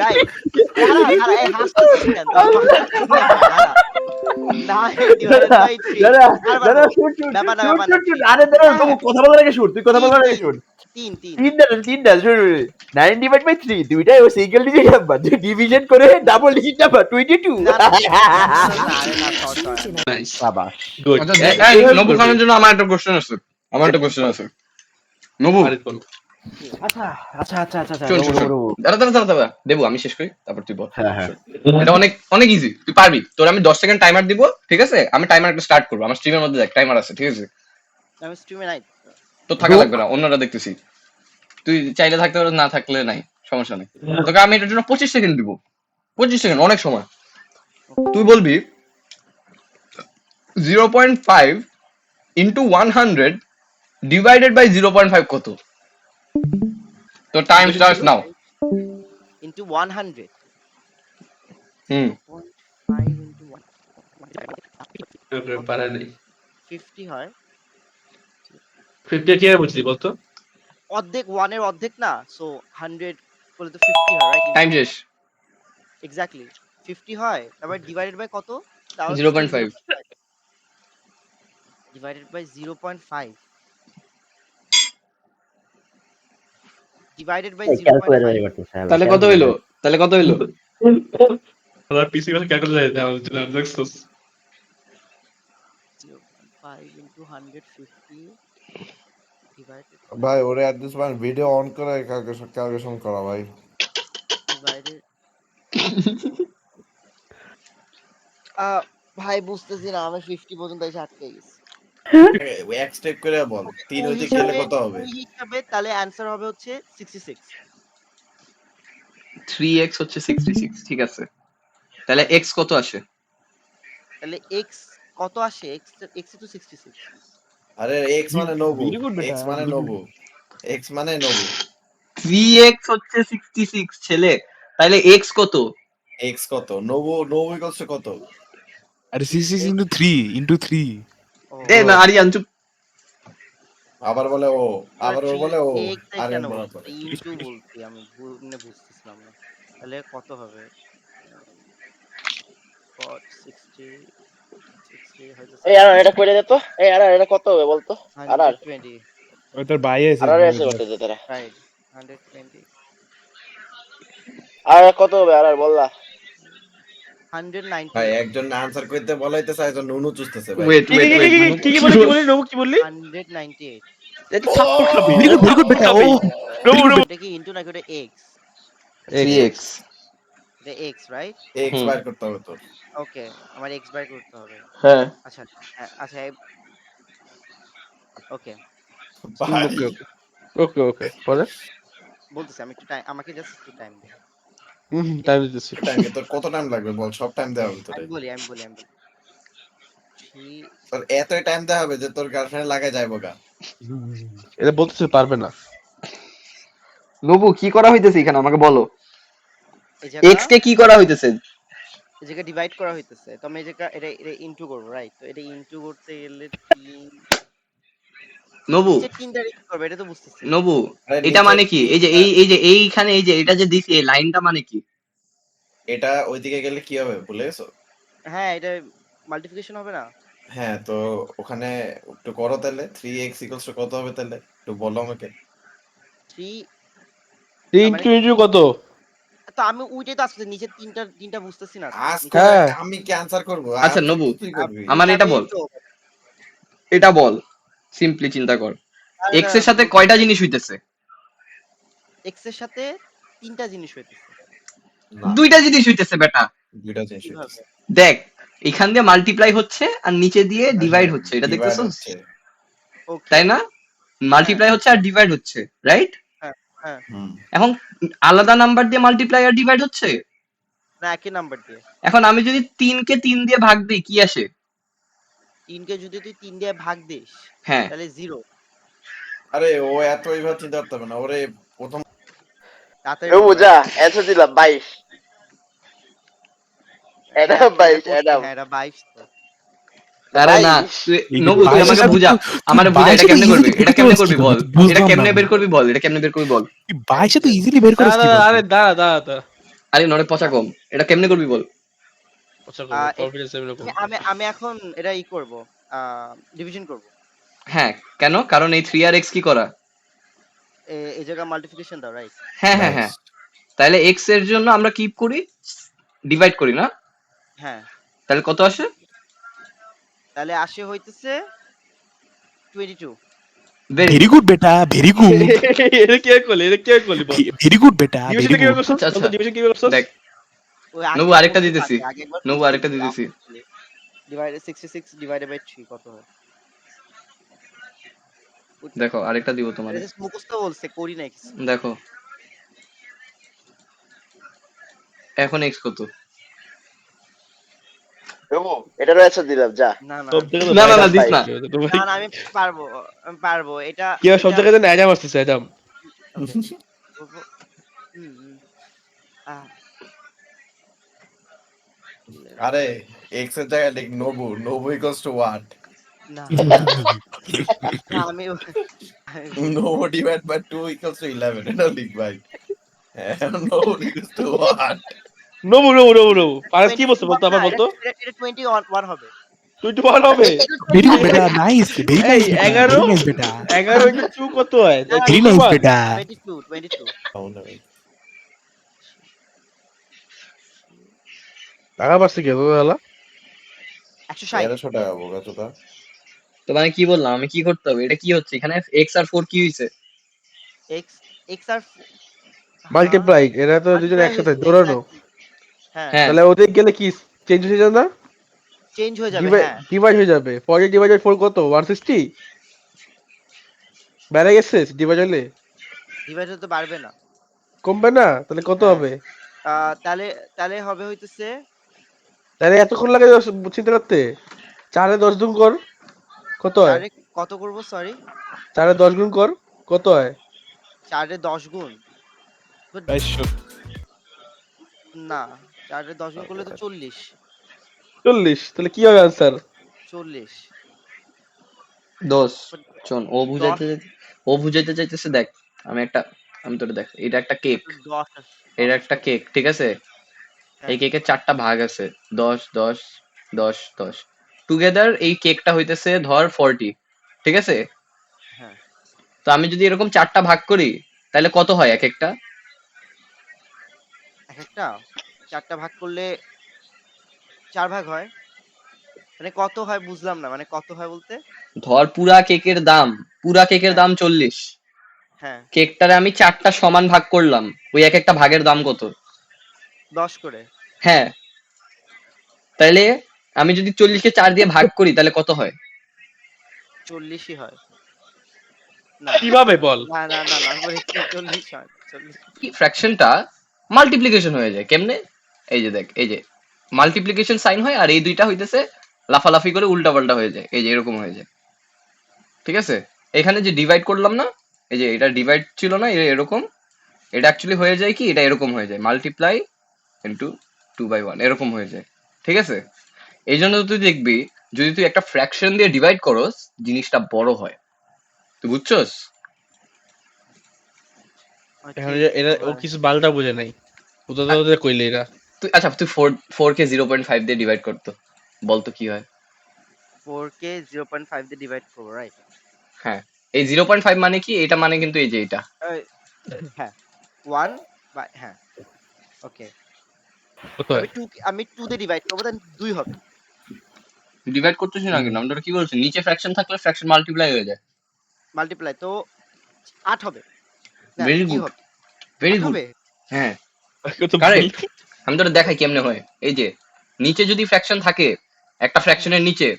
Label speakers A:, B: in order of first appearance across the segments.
A: Right. দাঁড়া এই হাসতেছিস কেন? না ডিভাইডেড বাই 3 আরবার বল। ব্যাপার না ব্যাপার না 3
B: আরে দাঁড়া
A: হ্যাঁ
B: কথা বলার আগে শুট, তুই কথা বলার আগে শুট।
A: 3
B: তিনটা শুন, 9 ডিভাইড বাই 3 দুইটাই ও সিঙ্গেল ডিজিট নাম্বার, ডিভিশন করে ডাবল ডিজিট নাম্বার 22।
A: না না আরে না সর
C: নাইস
B: বাবা
C: গুড
D: আচ্ছা এই নবু খানের জন্য আমার একটা কোশ্চেন আছে, নবু
B: আচ্ছা আচ্ছা আচ্ছা আচ্ছা
D: শোন শোন শোন, দাঁড়া দেবো আমি শেষ করি তারপর তুই বল।
B: হ্যাঁ হ্যাঁ
D: এটা অনেক অনেক ইজি, তুই পারবি। তোর আমি 10 সেকেন্ড টাইমার দিব, ঠিক আছে? আমি টাইমার একটা স্টার্ট করবো, আমার স্ট্রিমের মধ্যে দেখ টাইমার আছে, ঠিক আছে?
A: আমি স্ট্রিমে নাই।
D: তোর থাকা লাগবে না, অন্যরা দেখতেছি, তুই চাইলে থাকতে পারো, না থাকলে নাই, সমস্যা নেই। তোকে আমি এটার জন্য 25 সেকেন্ড দিব, 25 সেকেন্ড অনেক সময়। তুই বলবি 0.5 ইন্টু 100 ডিভাইডেড বাই 0.5 কত? তো টাইম স্টার্টস নাও।
A: ইনটু 100
D: হুম
A: 5 ইনটু 1
C: ওকে পারা নেই
A: 50 হয়।
C: 50 কি আর বুঝলি বলতো?
A: অর্ধেক 1 এর অর্ধেক না, সো 100 বলে তো 50 হয় রাইট?
D: টাইম শেষ।
A: এক্স্যাক্টলি 50 হয়। তারপর ডিভাইডেড বাই কত? তাও
D: 0.5
A: divided by 0.5 divided by
B: calculator
A: 0.5
B: করতেছে।
D: তাহলে কত হইলো?
C: আমার পিসি কথা ক্যালকুলেটর দেওয়া হচ্ছে না দেখছস
A: 0.5 ইনটু 150 ডিভাইডেড
E: ভাই ওরে at this point video on করে ক্যালকুলেশন করা ভাই।
A: ডিভাইডেড ভাই বুঝতেছি না, আমি 50 পর্যন্ত এসে আটকে গেছি।
E: এক স্টেপ করে বল 3 হইতে গেলে কত হবে?
A: ওই হিসাবে তাহলে অ্যানসার হবে হচ্ছে 66।
D: 3x হচ্ছে 66, ঠিক আছে? তাহলে x কত আসে?
A: তাহলে x কত আসে? x তো 66।
E: আরে এক্স মানে নবু,
B: Very good বেটা,
E: এক্স মানে
B: very
E: নবু, এক্স মানে নবু,
D: 3x হচ্ছে 66 ছেলে, তাহলে x কত?
E: এক্স কত? নবু নবু ইকুয়ালস টু কত?
F: আরে 66 into 3 into 3
A: ও
D: এ না আরিয়ান চুপ।
E: আবার বলে ও, আবার ও বলে ও,
A: x
E: আরে
A: কেন
E: মনে
A: বলছি?
E: করে
A: ইনটু বলছি আমি, ভুল মানে বুঝতেছিলাম না। তাহলে কত হবে? cot 60 হয়তো
B: এই আর এটা কইরা দে তো, এই আর এটা কত হবে বলতো? আর
A: 120
F: ওই তোর ভাই আছে
B: আর এসে করতে দে তোরা।
A: রাইট 120
B: আর কত হবে আর বললা?
A: 190
E: ভাই একজন আনসার করতে বলাইতেছে, একজন নুনু চুষতেছে ভাই।
D: ওয়েট ওয়েট ওয়েট
B: কি বলি নবু কি বললি?
A: 198
D: এটা থাপ্পড় খাবি।
F: ভেরি গুড বেটা ও
A: এটা কি ইনটু নাকি ওটা x?
D: 3x
A: এটা x রাইট?
E: এক্স বার করতে হবে তোর।
A: ওকে আমার x বাই করতে হবে।
D: হ্যাঁ
A: আচ্ছা আচ্ছা ওকে
E: ভাই
F: ওকে ওকে ওকে ওকে পরে
A: বলতেছি আমি একটু টাইম, আমাকে জাস্ট একটু টাইম দে।
F: টাইম দিতেছি
E: টাইম তোর কত টাইম লাগবে বল, সব টাইম দেওয়া হবে তোরে।
A: আমি বলি 3
E: তোর এতই টাইম দেওয়া হবে যে তোর গার্লফ্রেন্ড লাগাই যাইবো গা।
F: এটা বলতেছে পারবে না
D: নবু কি করা হইতেছে এখানে আমাকে বলো।
A: এই জায়গা
D: x কে কি করা হইতেছে?
A: এই জায়গা ডিভাইড করা হইতেছে, তো আমি এই জায়গা এটা ইনটু করব রাইট? তো এটা ইনটু করতে গেলে 3
D: নবু
A: নিচে 3 দ্বারা কি করবে এটা তো বুঝতেছি না।
D: নবু
E: আরে
D: এটা
E: নিচে
D: মানে কি? এই যে এই এই যে এইখানে এই যে এটা যে দিছি এই লাইনটা মানে কি?
E: এটা ওইদিকে গেলে কি হবে ভুলে গেছো?
A: হ্যাঁ এটা মাল্টিপ্লিকেশন হবে না?
E: হ্যাঁ তো ওখানে একটু করো তাহলে 3x ইকুয়ালস টু কত হবে তাহলে একটু বলো আমাকে।
A: 3 মানে
F: ইন্টু কত
A: তো আমি ওইটাই তো আসলে নিচে তিনটা বুঝতেছি না তো।
E: আজকে
F: হ্যাঁ।
E: আমি কি আনসার করব?
D: আচ্ছা, নবু,
E: তুই করবি।
D: আমার এটা বল, এটা বল, সিম্পলি চিন্তা কর। x এর সাথে কয়টা জিনিস হইতেছে?
A: x এর সাথে 3টা জিনিস হইতেছে।
E: না,
D: দুইটা জিনিস হইতেছে বেটা।
E: দুইটা জিনিস
A: কিভাবে?
E: হইতেছে।
D: দেখ এখান দিয়ে মাল্টিপ্লাই হচ্ছে আর নিচে দিয়ে ডিভাইড হচ্ছে, এটা
E: Divide
D: দেখতেছস?
E: হচ্ছে।
A: ওকে
D: তাই না? মাল্টিপ্লাই হচ্ছে আর ডিভাইড হচ্ছে, রাইট?
A: হ্যাঁ
E: হুম।
D: এখন আলাদা নাম্বার দিয়ে মাল্টিপ্লাই আর ডিভাইড হচ্ছে।
A: না একই নাম্বার দিয়ে।
D: এখন আমি যদি 3 কে 3 দিয়ে ভাগ দিই কি আসে?
A: 3 কে যদি তুই 3 দিয়ে ভাগ দিস
D: হ্যাঁ
A: তাহলে 0।
E: আরে ও এত এইভাবে চিন্তা করতে হবে না, ওরে প্রথম
A: তাড়াতাড়ি
B: নবু
A: বল
B: যা
A: ভাই।
B: অ্যানসার দিলাম 22 এটা
A: হ্যাঁ,
B: 22
A: করছি,
B: এটা
A: হ্যাঁ, এটা 22 তো।
D: আরে না, তুই নবু তুই আমাকে বুঝা, আমারে বুঝা এটা কেমনে করবি? এটা কেমনে করবি বল? এটা কেমনে বের করবি বল? এটা কেমনে বের করবি বল?
F: 22 তো ইজিলি বের করিস
C: দাঁড়া
F: কি
C: দাঁড়া, আরে দাঁড়া দাঁড়া দাঁড়া
D: আরে অনেক পচা কম, এটা কেমনে করবি বল?
F: আচ্ছা
A: আহ, এ-
F: কনফিডেন্স লেভেল কম।
A: আমি এখন এটা করব, ডিভিশন করব।
D: হ্যাঁ, কেন? কারণ এই 3 আর x কি করা?
A: এই জায়গা মাল্টিপ্লিকেশন দাও, রাইট?
D: হ্যাঁ হ্যাঁ
E: নাইস।
D: হ্যাঁ, তাহলে x এর জন্য আমরা কি করি? ডিভাইড করি না?
A: হ্যাঁ,
D: তাহলে কত আসে?
A: তাহলে আসে হইতেছে 22।
D: ভেরি
G: ভেরি গুড বেটা, ভেরি গুড,
F: এটা কে করলি? এটা কে করলি বল?
G: ভেরি গুড বেটা, ভেরি
F: ডিভিশনটা কিভাবে
G: গুড।
F: করছস?
D: আচ্ছা
F: বল
D: আচ্ছা,
F: তো ডিভিশন কিভাবে করছস?
D: দেখ
A: ওই
D: নবু
A: আগে
D: আরেকটা
A: করছি তো,
D: দিতেছি,
A: আগে একবার
D: নবু
A: করছি
D: আরেকটা
A: তো,
D: দিতেছি।
A: ডিভাইডেড 66 ডিভাইডেড বাই 3 কত হয়? ওইটা
D: দেখো আরেকটা দিব
A: এটা
D: তোমারে,
A: জাস্ট মুখস্থ বলছে, করি নাই কিছু।
D: দেখো এখন x কত?
B: এটারও অ্যান্সার দিলাম, যা।
A: না না
F: সব জায়গায় তো
D: না না
F: নাইজা
D: না দিস
B: ভাই।
D: না।
A: না না, আমি পারবো, আমি পারবো এটা।
F: কি সব জায়গায় তো নাইজা মারতেছে একদম।
A: ওকে, আহ,
E: আরে এক্স এর জায়গায় লিখ নোবু, নোবু ইকুয়ালস টু হোয়াট?
A: না না, আমি
E: নোবু ডিভাইড বাই 2 ইকুয়ালস টু 11, এটা লিখ ভাই। নোবু ইকুয়ালস টু হোয়াট?
F: নবু পারাস কি বলছে বলতো, আবার বলতো।
A: এটা 21 হবে।
F: 21 হবে?
G: ভেরি গুড বেটা, নাইস, ভেরি
F: এই
G: নাইস বেটা,
F: 11
G: ভেরি নাইস বেটা,
F: 11 ইনটু 2 কত হয়?
A: না,
G: ভেরি নাইস
F: 21।
G: বেটা।
A: 22
F: টাকা পাচ্ছে কে দাদা?
A: 160।
E: 1300 টাকা বোকাচোদা।
D: তো মানে কি বললাম, আমি কি করতে হবে? এটা কি হচ্ছে এখানে? x আর 4 কি হইছে?
A: এক্স এক্স আর
F: মাল্টিপ্লাই, এরা তো দুজন
A: মাল্টিপ্লাই
F: একসাথে
A: হয়েছে,
F: দৌড়ানো।
A: এক্স্যাক্টলি। হ্যাঁ,
D: হ্যাঁ
F: তাহলে ওদের গেলে কি চেঞ্জ হয়ে যাবে না?
A: চেঞ্জ হয়ে যাবে।
F: ডিভাইড
A: হ্যাঁ,
F: ডিভাইড হয়ে যাবে। 40 ডিভাইড বাই 4 কত? 160 বেড়ে গেছে ডিভাইড হলে?
A: ডিভাইড হতে পারবে না।
F: কমবে না? তাহলে কত
A: হ্যাঁ,
F: হবে?
A: তাহলে তাহলে হবে হইতেছে
F: তাহলে এতক্ষণ লাগে চিন্তা করতে? 4 এ 10 গুণ কর, কত হয়?
A: 4 এ কত করব, সরি?
F: 4 এ 10 গুণ কর, কত হয়?
A: 4 এ 10 গুণ? But
F: 2200।
A: না, 4 এ 10 গুণ করলে তো 40।
F: 40, তাহলে কি হবে आंसर?
A: 40।
D: 10
A: But
D: শোন,
A: 10
D: ও বুঝাইতে চাইতেছে। দেখ আমি তোরে দেখ, এটা একটা কেক,
A: তো 10
D: এটা
A: 10
D: একটা
A: আসবে।
D: কেক, ঠিক আছে? এই
A: হ্যাঁ,
D: কেকের 4টা ভাগ আছে, 10 10 10 10 টুগেদার এই কেকটা হইতেছে ধর 40, ঠিক আছে?
A: হ্যাঁ,
D: তো আমি যদি এরকম 4টা ভাগ করি তাহলে কত হয় এক একটা?
A: একটা 4টা ভাগ করলে 4 ভাগ হয়। মানে কত হয় বুঝলাম না, মানে কত হয় বলতে?
D: ধর পুরা কেকের
A: হ্যাঁ,
D: দাম 40,
A: হ্যাঁ,
D: কেকটারে আমি 4টা সমান ভাগ করলাম, ওই এক একটা ভাগের দাম কত?
A: 10 করে।
D: হ্যাঁ, তাহলে আমি যদি 40 কে 4 দিয়ে ভাগ করি তাহলে কত হয়?
A: 40ই হয়। না,
F: কিভাবে বল?
A: না, না, না, না, আমি বলেছি 40 হয়, 40।
D: ফ্র্যাকশনটা মাল্টিপ্লিকেশন হয়ে যায় কেমনে? এই যে দেখ, এই যে মাল্টিপ্লিকেশন সাইন হয় আর এই দুইটা হইতেছে লাফালাফি করে উল্টা পাল্টা হয়ে যায়, এই যে এরকম হয়ে যায়, ঠিক আছে? এখানে যে ডিভাইড করলাম না, এই যে এটা ডিভাইড ছিল না, এরকম, এটা অ্যাকচুয়ালি হয়ে যায় কি, এটা এরকম হয়ে যায় মাল্টিপ্লাই ইন্টু 2/1 এরকম হয়ে যায়, ঠিক আছে? এই জন্য তুই দেখবি যদি তুই একটা ফ্র্যাকশন দিয়ে ডিভাইড করস জিনিসটা বড় হয়, তুই বুঝছস?
F: এখন
A: ঠিক
F: এরা ও
A: ভাই।
F: কিছু বালটা বুঝে নাই। ওদের
D: আর
F: ওদের কইলে এরা।
D: তুই আচ্ছা, তুই 4 কে 0.5 দিয়ে ডিভাইড করতো, বলতো কি হয়?
A: 4 কে 0.5 দিয়ে ডিভাইড করব, রাইট?
D: হ্যাঁ, এই 0.5 মানে কি? এটা মানে কিন্তু এই যে এটা
A: হ্যাঁ, 1 বাই, হ্যাঁ, ওকে।
F: কত হয়?
A: আমি 2 দিয়ে ডিভাইড করব, দেন 2 হবে।
D: ডিভাইড করতেছি না কিন্তু, আমরা কি বলছি, নিচে ফ্র্যাকশন থাকলে ফ্র্যাকশন মাল্টিপ্লাই হয়ে যায়।
A: মাল্টিপ্লাই তো 8 হবে। না,
D: ভেরি
A: কি
D: গুড,
A: হবে?
D: Very
A: 8
D: good.
A: হবে।
D: হ্যাঁ,
F: কত
D: কারেক্ট। আমি তোরা দেখাই কেমনে হয়। এই যে নিচে যদি ফ্র্যাকশন থাকে, একটা ফ্র্যাকশনের নিচে,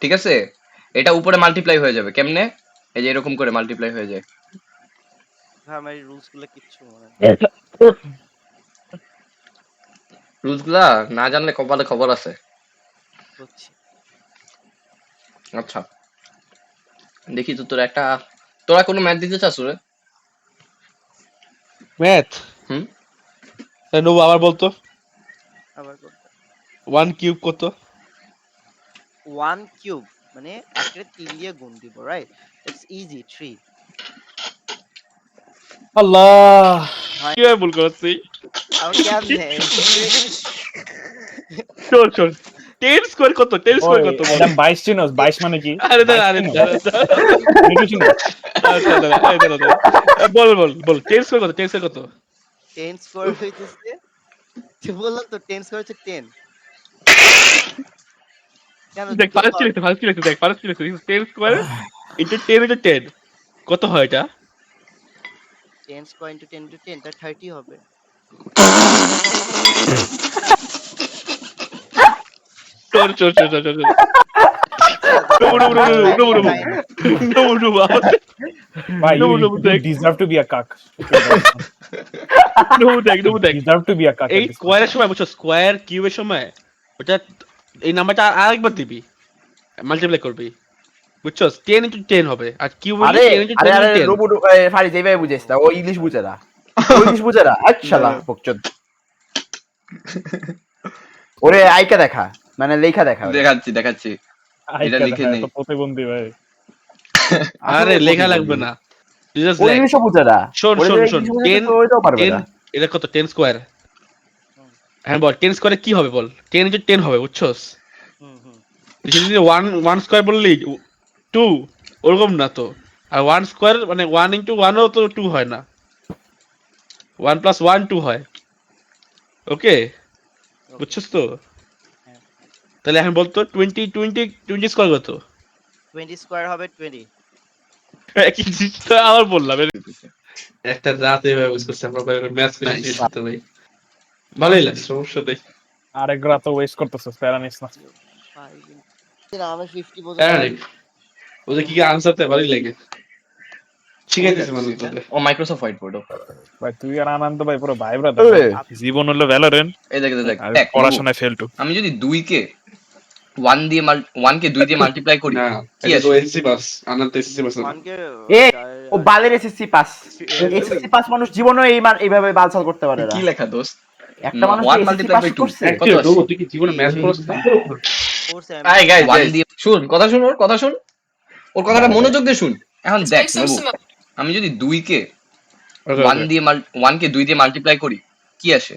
D: ঠিক আছে, এটা উপরে মাল্টিপ্লাই হয়ে যাবে কেমনে? এই যে এরকম করে মাল্টিপ্লাই হয়ে যায়।
A: ভাই, আমার এই রুলস গুলো কিচ্ছু মনে নেই।
D: রুলস গুলা না জানলে কপালে খবর আছে।
A: বুঝছি।
D: আচ্ছা, দেখি তো তোরা কোনো ম্যাথ দিতে চাস রে?
F: ম্যাথ?
D: হুম,
F: নবু আবার বলতো।
A: আবার করতে
F: 1 কিউব কত?
A: 1 কিউব মানে 1 এর 3 দিয়ে গুণ দিব, রাইট? It's easy, 3।
F: আল্লাহ,
A: ভাই,
F: কিভাবে ভুল করছি?
A: আমার কেমনে
C: শোন শোন 10 স্কয়ার কত 10 স্কয়ার কত বল
H: ম্যাডাম 22 চিনোস 22 মানে কি
C: আরে দাঁড়া
H: 22
C: আরে
H: চিনোস?
C: দাঁড়া
H: মিঠু চিনোস?
C: আচ্ছা দাঁড়া এই দাঁড়া দাঁড়া বল বল বল 10 স্কয়ার কত 10 স্কয়ার কত
A: 10 স্কোয়ার হইতেছে বললাম তো 10 স্কোয়ার হচ্ছে 10 কেন
C: দেখ
A: দুটো
C: ফার্স্ট কি লিখতে দেখ ফার্স্ট কি লিখতে 10 স্কয়ার ইনটু 10 ইনটু 10 কত হয় এটা
A: 10 স্কোয়ার ইন্টু 10 ইন্টু 10 তা 30 হবে
C: চল চল চল চল চল
H: ভাই
C: No,
H: you
C: no, দেখ।
H: deserve to be a cuck.
C: দেখ
H: Deserve to be a cuck.
C: এই স্কোয়ারের সময় বুঝছো স্কোয়ার কিউবের সময় ওটা এই নাম্বারটা আরেকবার দিবি মাল্টিপ্লাই করবি বুঝছো 10 ইনটু 10 হবে আর কিউব
B: আরে
C: 10 ইনটু 10
B: আরে আরে
C: ইনটু 10
B: রোবট ফারিজ এইভাবে বুঝাইস না ও ইংলিশ বুঝে না ও ইংলিশ বুঝে না আচ্ছা বকচোদ ওরে আইকা দেখা মানে লেখা দেখা ওরে।
D: দেখাচ্ছি দেখাচ্ছি এটা লিখে নেই।
H: তো প্রতিবন্ধী ভাই।
C: আরে লেখা লাগবে না তুই জাস্ট
B: ও
C: লেখ
B: ইংলিশও বুঝে না
C: শোন
B: ওরে
C: শোন
B: যে
C: শোন
B: ইংলিশ বুঝে
C: 10
B: তো ওইটাও পারবে
C: 10
B: না
C: এটা কত 10 স্কোয়ার হ্যাঁ বল 10 স্কোয়ারে কি হবে বল 10 ইনটু 10 হবে বুঝছস
A: হুম হুম
C: তুই যদি 1 স্কোয়ার বললি 2 ওরকম না তো আর 1 স্কোয়ার মানে 1 ইনটু 1 ও তো 2 হয় না 1 প্লাস 1 2 হয় ওকে বুঝছস তো
A: হ্যাঁ।
C: তাহলে এখন বলতো 20 স্কোয়ার কত
A: 20 স্কোয়ার হবে 20
C: একই জিনিসটা আবার বললাম একটা রাতে এভাবে বুঝ করছি আমরা ম্যাথ তো ভাই ভালোই লাগছে সমস্যা নেই
H: আরেক রাত ওয়েস্ট করতেছস প্যারা নিস না।
A: 5 না আমি 50 পর্যন্ত
C: হ্যাঁ রে ওদের কি আনসারতে ভালোই লাগে শিখাইতেছে মানুষ তোদের
D: ও মাইক্রোসফট হোয়াইট বোর্ড।
H: ভাই তুই আর আনন্দ ভাই পুরো ভাই ব্রাদার।
B: ওরে,
G: জীবন হলো ভ্যালোরেন্ট
D: এই দেখ দেখ
G: আর
D: দেখ
G: পড়াশোনায় ফেল টু।
D: আমি যদি 2 কে 1 দিয়ে 1 কে 2 দিয়ে মাল্টিপ্লাই করি
C: না
D: কি
C: এটা তো
D: আসে?
C: এসসি পাস আনন্দ এসসি পাস না
A: 1 কে
B: এ ও বালের এসএসসি পাস এসএসসি পাস মানুষ জীবনেও এইভাবে বালছাল করতে পারে না
D: কি লেখা দোস্ত?
B: একটা মানুষ
D: 1
B: এসএসসি
D: মাল্টিপ্লাই
B: পাস
D: বাই 2
B: করছে
D: কত আসে?
C: তুই কি জীবনে ম্যাথ পড়ছ না
A: করছে
E: Hi guys,
D: 1 দিয়ে শুন কথা শুন ওর কথা শুন ওর কথাটা মনোযোগ দিয়ে শুন। এখন দেখ নবু আমি যদি 2 কে 1 দিয়ে 1 কে 2 দিয়ে মাল্টিপ্লাই করি কি আসে?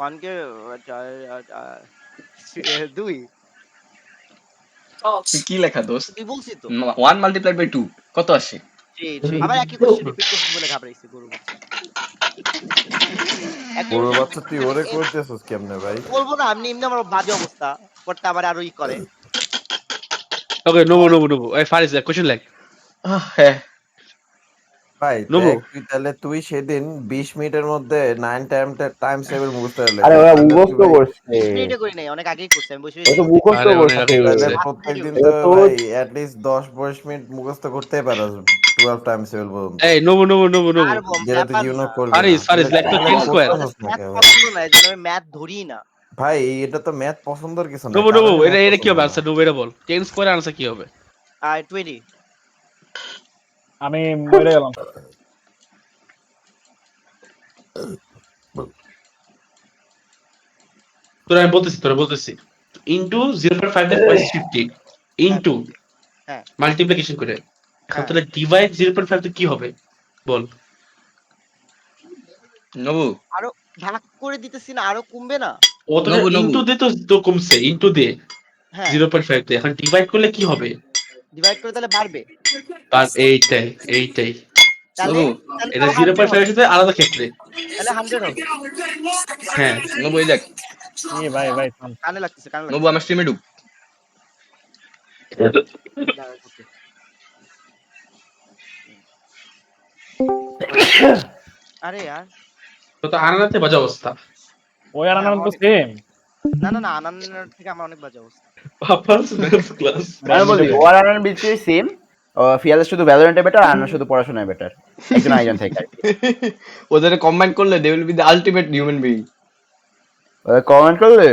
A: 1 কে 2
D: তুই কি লেখা দোস্ত?
A: তুই বলছিস তো
D: 1 মাল্টিপ্লাই বাই 2 কত আসে?
A: আবার একই কোশ্চেন রিপিট করছিস বলে ঘাবড়াইছি গরু
E: বড় বাচ্চা তুই ওরে করতেছস কেমনে ভাই?
A: বলবো না আমি এমনি আমার বাজে অবস্থা করতে আবার আরো ই করে
C: ওকে নবো এই ফারিস কোশ্চেন লাইক
D: হ্যাঁ
E: ভাই
C: নবু।
E: তুই সেদিন 20 মিনিটের মধ্যে 9 টাইম টেবিল মুখস্থ করলি।
B: আরে ওরা মুখস্থ করছে
A: স্প্রেডে করি নাই অনেক আগেই করছি আমি বসে
B: ও তো মুখস্থ
C: আরে
B: করছে
C: অনেক
E: তাহলে
C: আছে।
E: প্রত্যেকদিন
B: এটা
E: তো
B: তো-
E: ভাই at least 10-20 মিনিট মুখস্থ করতেই পারোস 12 টাইম টেবিল পর্যন্ত।
C: এই নবো
A: আর
E: যেটা তুই জীবনে করবি না।
C: ফারিস লাইক তো 10 স্কয়ার
A: ম্যাথ পছন্দ না এজন্য আমি ম্যাথ ধরি না
E: ভাই এটা তো ম্যাথ পছন্দের কিছু না।
C: নবো
E: কারোরই math
C: এটা কি হবে
E: পছন্দ না।
C: আনসার নবো এটা বল 10 স্কয়ার আনসার কি হবে
A: আর 20
H: আমি মরে গেলাম।
C: তোরা বলতেছি ইনটু 0.5 দ্যাট প্লাস 50 ইনটু
A: হ্যাঁ
C: মাল্টিপ্লিকেশন করে এখন
A: হ্যাঁ।
C: তাহলে ডিভাইড 0.5 তো কি হবে বল
D: নবু
A: আরো ভাগ করে দিতেছি না আরো কমবে না
C: ও তো
D: নবু।
C: ইনটু দে তো কমছে ইনটু দে
A: হ্যাঁ
C: 0.5 তে এখন ডিভাইড করলে কি হবে
A: ডিভাইড করে তাহলে বাড়বে
C: আর এইটাই
A: তাহলে
D: নবু
A: তাহলে
C: এটা
A: তো 100
C: 0.5
A: হবে।
C: এর সাথে আলাদা ক্ষেত্রে
A: তাহলে 100 হবে
C: হ্যাঁ
D: নবু এই দেখ
H: ভাই থাম।
A: কানে লাগতেছে
D: নবু আমার স্ট্রিমে ঢুক।
A: আরে यार
C: তো আনাতে বাজে অবস্থা
H: ওই আর আনন্দ তো সেম।
A: না আনন্দের থেকে আমার অনেক বাজে অবস্থা
C: পাপাস ম্যাথস ক্লাস
B: আমি বলি ওর আর আনার বিচি সেম ফিয়াজ শুধু ভ্যালোরেন্টে বেটার আর আনার শুধু পড়াশোনায় বেটার একজন আরেকজন থেকে
D: ওদের কম্বাইন করলে they will be the ultimate human being.
B: Comment করলে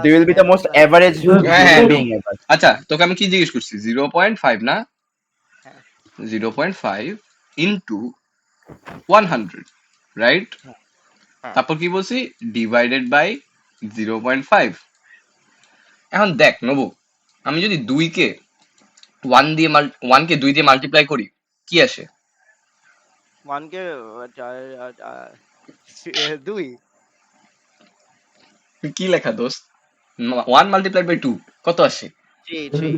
B: they will be the most average
D: হ্যাঁ।
B: বিং এভার
D: আচ্ছা তোকে আমি কি জিজ্ঞেস করছি 0.5 না
A: হ্যাঁ।
D: 0.5 ইনটু 100 রাইট
A: হ্যাঁ।
D: তারপর কি বলছি ডিভাইডেড বাই 0.5। এখন দেখ নবু আমি যদি 2 কে 1 দিয়ে 1 কে 2 দিয়ে মাল্টিপ্লাই করি কি আসে?
A: 1 কে 2
D: কি লেখা দোস্ত? 1 মাল্টিপ্লাইড বাই 2 কত আসে?
A: 3 3